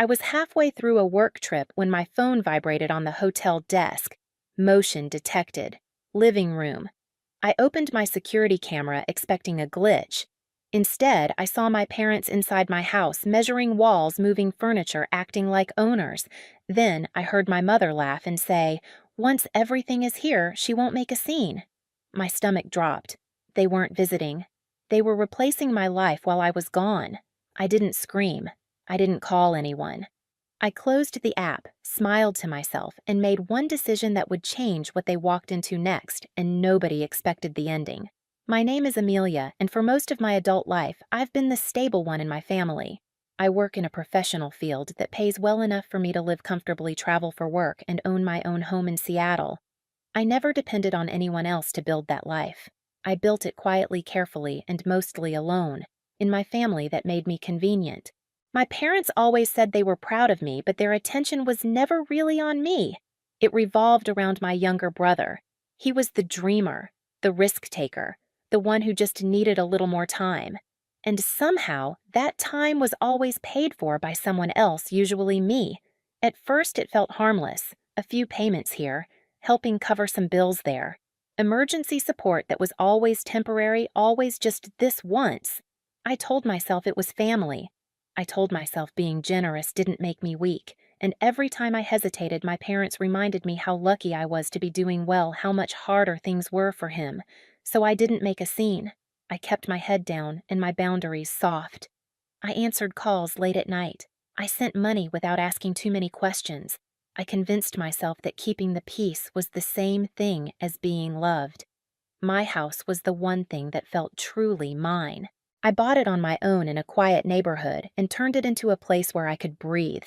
I was halfway through a work trip when my phone vibrated on the hotel desk. Motion detected. Living room. I opened my security camera expecting a glitch. Instead, I saw my parents inside my house, measuring walls, moving furniture, acting like owners. Then I heard my mother laugh and say, "Once everything is here, she won't make a scene." My stomach dropped. They weren't visiting. They were replacing my life while I was gone. I didn't scream. I didn't call anyone. I closed the app, smiled to myself, and made one decision that would change what they walked into next, and nobody expected the ending. My name is Amelia, and for most of my adult life, I've been the stable one in my family. I work in a professional field that pays well enough for me to live comfortably, travel for work, and own my own home in Seattle. I never depended on anyone else to build that life. I built it quietly, carefully, and mostly alone, in my family that made me convenient. My parents always said they were proud of me, but their attention was never really on me. It revolved around my younger brother. He was the dreamer, the risk-taker, the one who just needed a little more time. And somehow, that time was always paid for by someone else, usually me. At first it felt harmless, a few payments here, helping cover some bills there. Emergency support that was always temporary, always just this once. I told myself it was family. I told myself being generous didn't make me weak, and every time I hesitated, my parents reminded me how lucky I was to be doing well, how much harder things were for him. So I didn't make a scene. I kept my head down and my boundaries soft. I answered calls late at night. I sent money without asking too many questions. I convinced myself that keeping the peace was the same thing as being loved. My house was the one thing that felt truly mine. I bought it on my own in a quiet neighborhood and turned it into a place where I could breathe.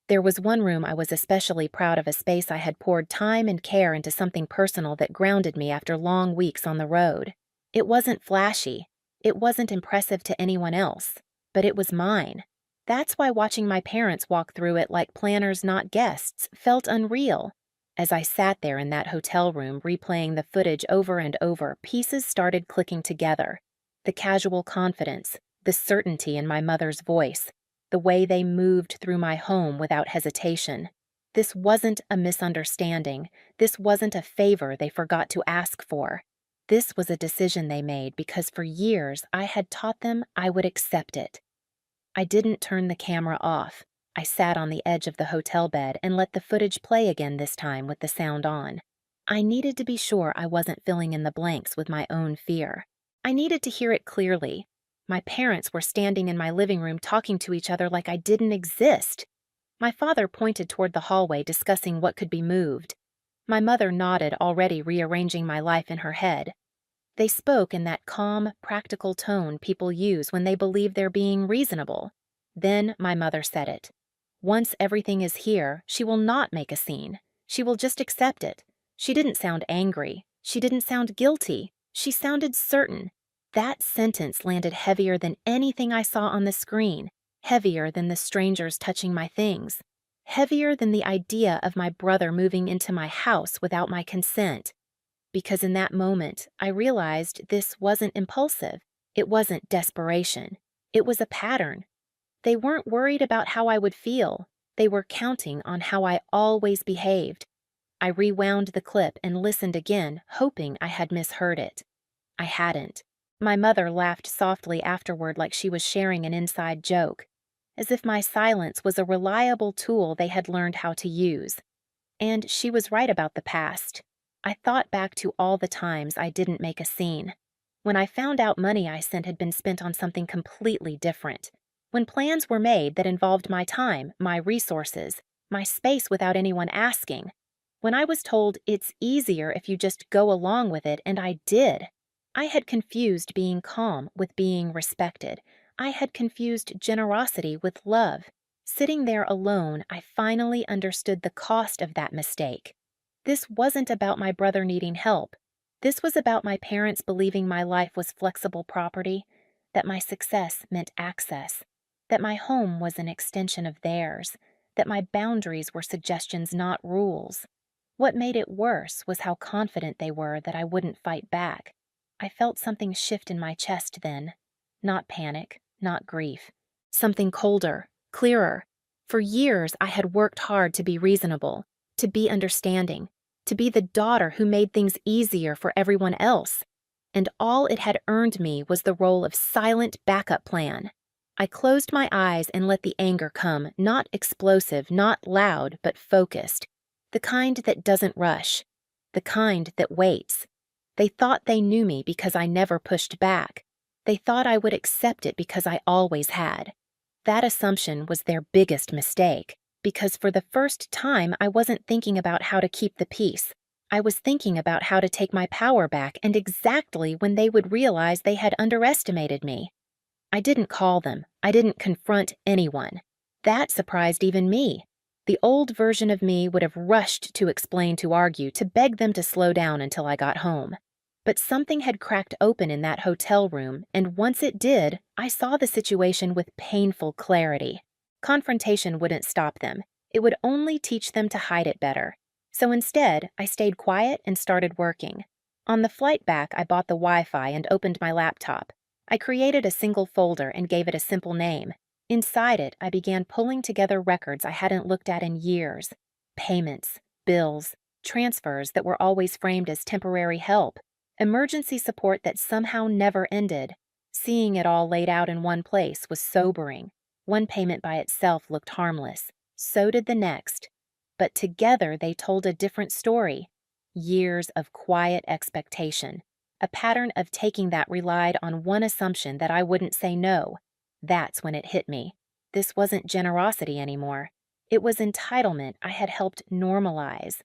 There was one room I was especially proud of, a space I had poured time and care into, something personal that grounded me after long weeks on the road. It wasn't flashy. It wasn't impressive to anyone else, but it was mine. That's why watching my parents walk through it like planners, not guests, felt unreal. As I sat there in that hotel room, replaying the footage over and over, pieces started clicking together. The casual confidence, the certainty in my mother's voice, the way they moved through my home without hesitation. This wasn't a misunderstanding. This wasn't a favor they forgot to ask for. This was a decision they made because for years I had taught them I would accept it. I didn't turn the camera off. I sat on the edge of the hotel bed and let the footage play again, this time with the sound on. I needed to be sure I wasn't filling in the blanks with my own fear. I needed to hear it clearly. My parents were standing in my living room talking to each other like I didn't exist. My father pointed toward the hallway, discussing what could be moved. My mother nodded, already rearranging my life in her head. They spoke in that calm, practical tone people use when they believe they're being reasonable. Then my mother said it. Once everything is here, she will not make a scene. She will just accept it. She didn't sound angry. She didn't sound guilty. She sounded certain. That sentence landed heavier than anything I saw on the screen, heavier than the strangers touching my things, heavier than the idea of my brother moving into my house without my consent. Because in that moment, I realized this wasn't impulsive. It wasn't desperation. It was a pattern. They weren't worried about how I would feel. They were counting on how I always behaved. I rewound the clip and listened again, hoping I had misheard it. I hadn't. My mother laughed softly afterward, like she was sharing an inside joke, as if my silence was a reliable tool they had learned how to use. And she was right about the past. I thought back to all the times I didn't make a scene. When I found out money I sent had been spent on something completely different. When plans were made that involved my time, my resources, my space without anyone asking. When I was told it's easier if you just go along with it, and I did. I had confused being calm with being respected. I had confused generosity with love. Sitting there alone, I finally understood the cost of that mistake. This wasn't about my brother needing help. This was about my parents believing my life was flexible property, that my success meant access, that my home was an extension of theirs, that my boundaries were suggestions, not rules. What made it worse was how confident they were that I wouldn't fight back. I felt something shift in my chest then. Not panic, not grief. Something colder, clearer. For years, I had worked hard to be reasonable, to be understanding, to be the daughter who made things easier for everyone else. And all it had earned me was the role of silent backup plan. I closed my eyes and let the anger come, not explosive, not loud, but focused. The kind that doesn't rush. The kind that waits. They thought they knew me because I never pushed back. They thought I would accept it because I always had. That assumption was their biggest mistake, because for the first time I wasn't thinking about how to keep the peace. I was thinking about how to take my power back and exactly when they would realize they had underestimated me. I didn't call them. I didn't confront anyone. That surprised even me. The old version of me would have rushed to explain, to argue, to beg them to slow down until I got home. But something had cracked open in that hotel room, and once it did, I saw the situation with painful clarity. Confrontation wouldn't stop them. It would only teach them to hide it better. So instead, I stayed quiet and started working. On the flight back, I bought the Wi-Fi and opened my laptop. I created a single folder and gave it a simple name. Inside it, I began pulling together records I hadn't looked at in years. Payments, bills, transfers that were always framed as temporary help. Emergency support that somehow never ended. Seeing it all laid out in one place was sobering. One payment by itself looked harmless. So did the next. But together they told a different story. Years of quiet expectation. A pattern of taking that relied on one assumption that I wouldn't say no. That's when it hit me. This wasn't generosity anymore. It was entitlement I had helped normalize.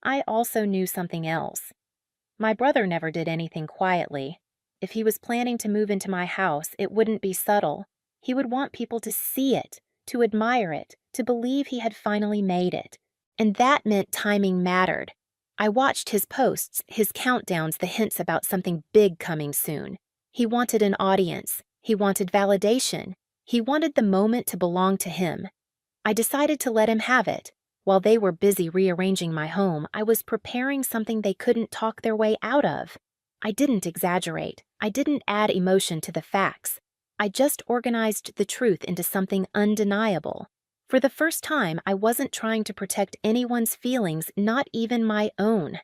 I also knew something else. My brother never did anything quietly. If he was planning to move into my house, it wouldn't be subtle. He would want people to see it, to admire it, to believe he had finally made it. And that meant timing mattered. I watched his posts, his countdowns, the hints about something big coming soon. He wanted an audience. He wanted validation. He wanted the moment to belong to him. I decided to let him have it. While they were busy rearranging my home, I was preparing something they couldn't talk their way out of. I didn't exaggerate. I didn't add emotion to the facts. I just organized the truth into something undeniable. For the first time, I wasn't trying to protect anyone's feelings, not even my own.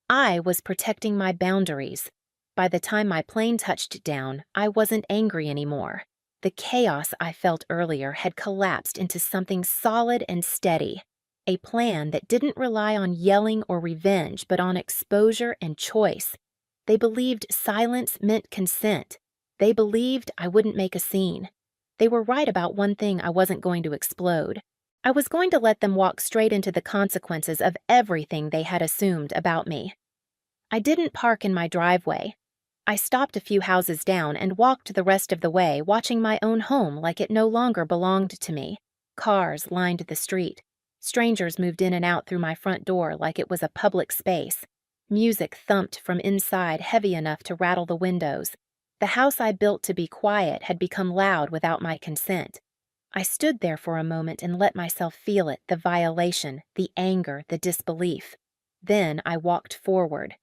I was protecting my boundaries. By the time my plane touched down, I wasn't angry anymore. The chaos I felt earlier had collapsed into something solid and steady. A plan that didn't rely on yelling or revenge, but on exposure and choice. They believed silence meant consent. They believed I wouldn't make a scene. They were right about one thing: I wasn't going to explode. I was going to let them walk straight into the consequences of everything they had assumed about me. I didn't park in my driveway. I stopped a few houses down and walked the rest of the way, watching my own home like it no longer belonged to me. Cars lined the street. Strangers moved in and out through my front door like it was a public space. Music thumped from inside, heavy enough to rattle the windows. The house I built to be quiet had become loud without my consent. I stood there for a moment and let myself feel it, the violation, the anger, the disbelief. Then I walked forward.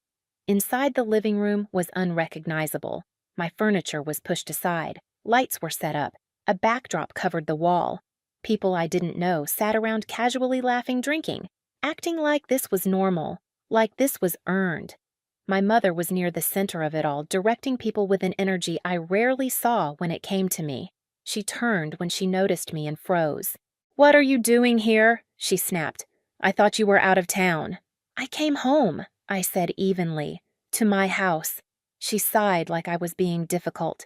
Inside the living room was unrecognizable. My furniture was pushed aside. Lights were set up. A backdrop covered the wall. People I didn't know sat around casually laughing, drinking, acting like this was normal, like this was earned. My mother was near the center of it all, directing people with an energy I rarely saw when it came to me. She turned when she noticed me and froze. "What are you doing here?" she snapped. "I thought you were out of town." "I came home," I said evenly. "To my house." She sighed like I was being difficult.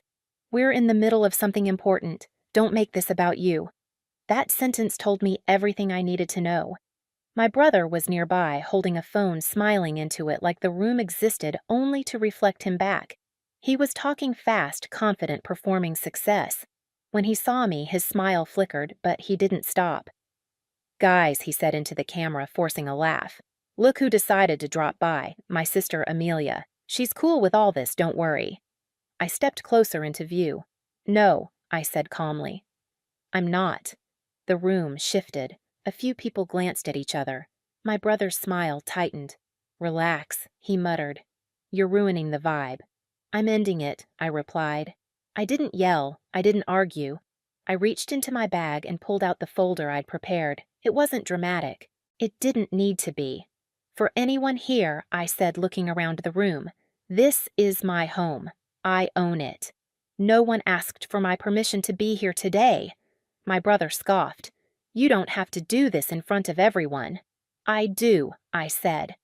"We're in the middle of something important. Don't make this about you." That sentence told me everything I needed to know. My brother was nearby, holding a phone, smiling into it like the room existed only to reflect him back. He was talking fast, confident, performing success. When he saw me, his smile flickered, but he didn't stop. "Guys," he said into the camera, forcing a laugh. "Look who decided to drop by, my sister Amelia. She's cool with all this, don't worry." I stepped closer into view. "No," I said calmly. "I'm not." The room shifted. A few people glanced at each other. My brother's smile tightened. "Relax," he muttered. "You're ruining the vibe." "I'm ending it," I replied. I didn't yell. I didn't argue. I reached into my bag and pulled out the folder I'd prepared. It wasn't dramatic. It didn't need to be. For anyone here, I said, looking around the room, this is my home. I own it. No one asked for my permission to be here today. My brother scoffed. You don't have to do this in front of everyone. I do, I said.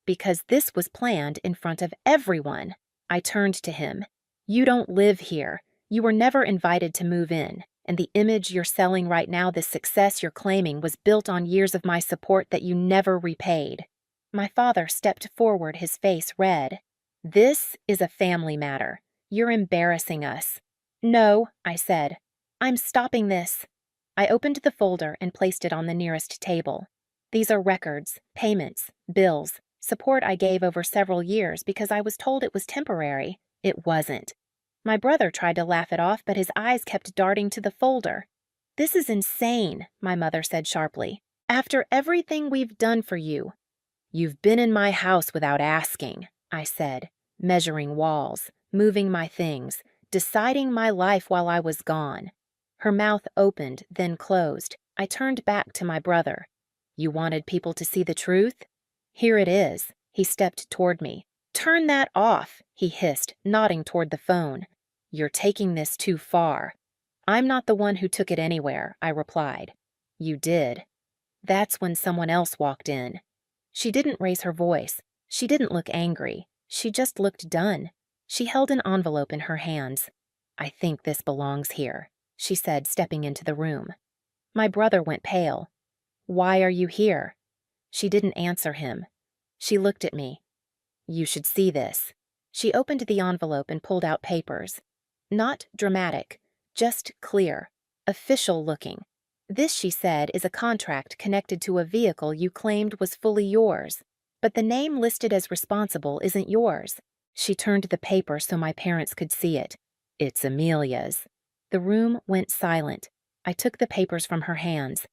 Because this was planned in front of everyone. I turned to him. You don't live here. You were never invited to move in, and the image you're selling right now, this success you're claiming, was built on years of my support that you never repaid. My father stepped forward, his face red. This is a family matter. You're embarrassing us. No, I said. I'm stopping this. I opened the folder and placed it on the nearest table. These are records, payments, bills, support I gave over several years because I was told it was temporary. It wasn't. My brother tried to laugh it off, but his eyes kept darting to the folder. This is insane, my mother said sharply. After everything we've done for you. You've been in my house without asking, I said, measuring walls, moving my things, deciding my life while I was gone. Her mouth opened, then closed. I turned back to my brother. You wanted people to see the truth? Here it is. He stepped toward me. Turn that off, he hissed, nodding toward the phone. You're taking this too far. I'm not the one who took it anywhere, I replied. You did. That's when someone else walked in. She didn't raise her voice. She didn't look angry. She just looked done. She held an envelope in her hands. I think this belongs here, she said, stepping into the room. My brother went pale. Why are you here? She didn't answer him. She looked at me. You should see this. She opened the envelope and pulled out papers. Not dramatic, just clear, official looking. This, she said, is a contract connected to a vehicle you claimed was fully yours, but the name listed as responsible isn't yours. She turned the paper so my parents could see it. It's Amelia's. The room went silent. I took the papers from her hands.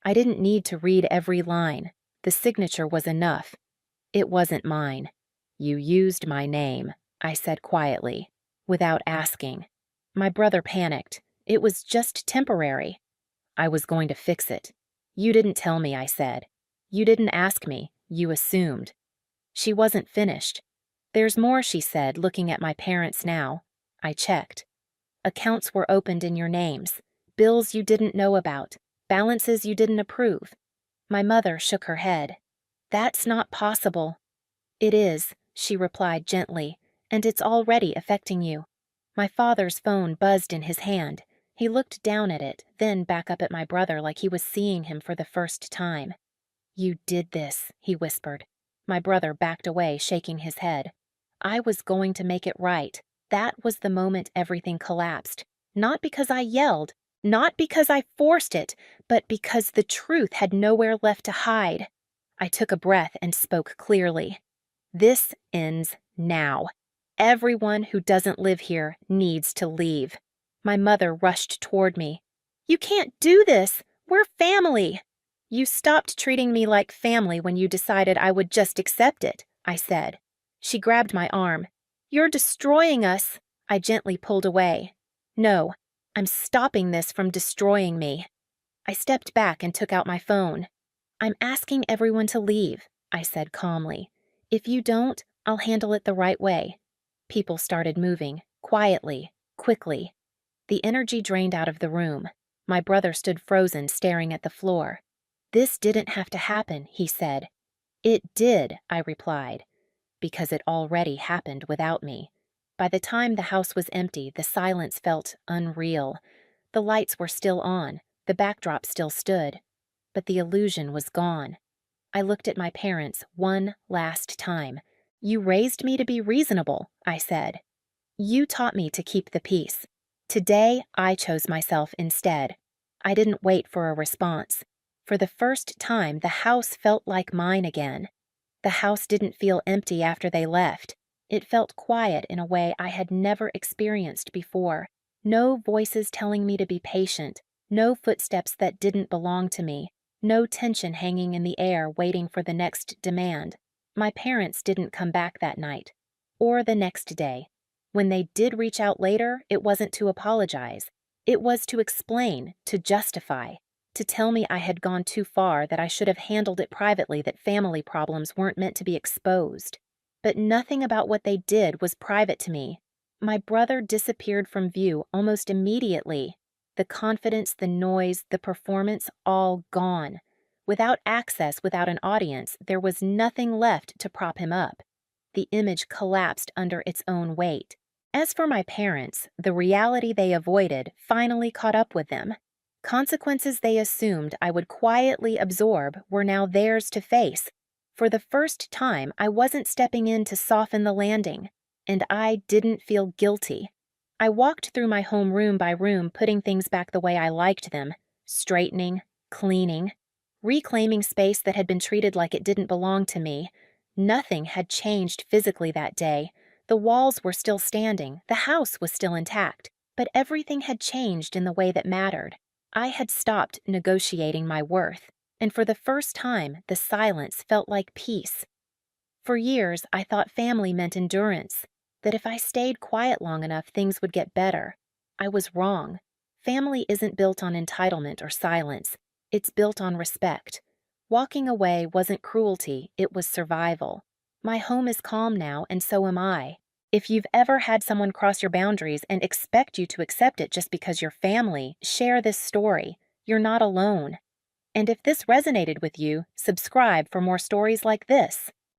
I didn't need to read every line. The signature was enough. It wasn't mine. You used my name, I said quietly, without asking. My brother panicked. It was just temporary. I was going to fix it. You didn't tell me, I said. You didn't ask me. You assumed. She wasn't finished. There's more, she said, looking at my parents now. I checked. Accounts were opened in your names. Bills you didn't know about. Balances you didn't approve. My mother shook her head. That's not possible. It is, she replied gently, and it's already affecting you. My father's phone buzzed in his hand. He looked down at it, then back up at my brother like he was seeing him for the first time. You did this, he whispered. My brother backed away, shaking his head. I was going to make it right. That was the moment everything collapsed. Not because I yelled, not because I forced it, but because the truth had nowhere left to hide. I took a breath and spoke clearly. This ends now. Everyone who doesn't live here needs to leave. My mother rushed toward me. You can't do this. We're family. You stopped treating me like family when you decided I would just accept it, I said. She grabbed my arm. You're destroying us. I gently pulled away. No, I'm stopping this from destroying me. I stepped back and took out my phone. I'm asking everyone to leave, I said calmly. If you don't, I'll handle it the right way. People started moving, quietly, quickly. The energy drained out of the room. My brother stood frozen, staring at the floor. This didn't have to happen, he said. It did, I replied, because it already happened without me. By the time the house was empty, the silence felt unreal. The lights were still on, the backdrop still stood, but the illusion was gone. I looked at my parents one last time. You raised me to be reasonable, I said. You taught me to keep the peace. Today, I chose myself instead. I didn't wait for a response. For the first time, the house felt like mine again. The house didn't feel empty after they left. It felt quiet in a way I had never experienced before. No voices telling me to be patient. No footsteps that didn't belong to me. No tension hanging in the air waiting for the next demand. My parents didn't come back that night. Or the next day. When they did reach out later, it wasn't to apologize. It was to explain, to justify, to tell me I had gone too far, that I should have handled it privately, that family problems weren't meant to be exposed. But nothing about what they did was private to me. My brother disappeared from view almost immediately. The confidence, the noise, the performance, all gone. Without access, without an audience, there was nothing left to prop him up. The image collapsed under its own weight. As for my parents, the reality they avoided finally caught up with them. Consequences they assumed I would quietly absorb were now theirs to face. For the first time, I wasn't stepping in to soften the landing, and I didn't feel guilty. I walked through my home room by room, putting things back the way I liked them, straightening, cleaning, reclaiming space that had been treated like it didn't belong to me. Nothing had changed physically that day. The walls were still standing, the house was still intact, but everything had changed in the way that mattered. I had stopped negotiating my worth, and for the first time, the silence felt like peace. For years, I thought family meant endurance, that if I stayed quiet long enough, things would get better. I was wrong. Family isn't built on entitlement or silence. It's built on respect. Walking away wasn't cruelty, it was survival. My home is calm now, and so am I. If you've ever had someone cross your boundaries and expect you to accept it just because you're family, share this story. You're not alone. And if this resonated with you, subscribe for more stories like this.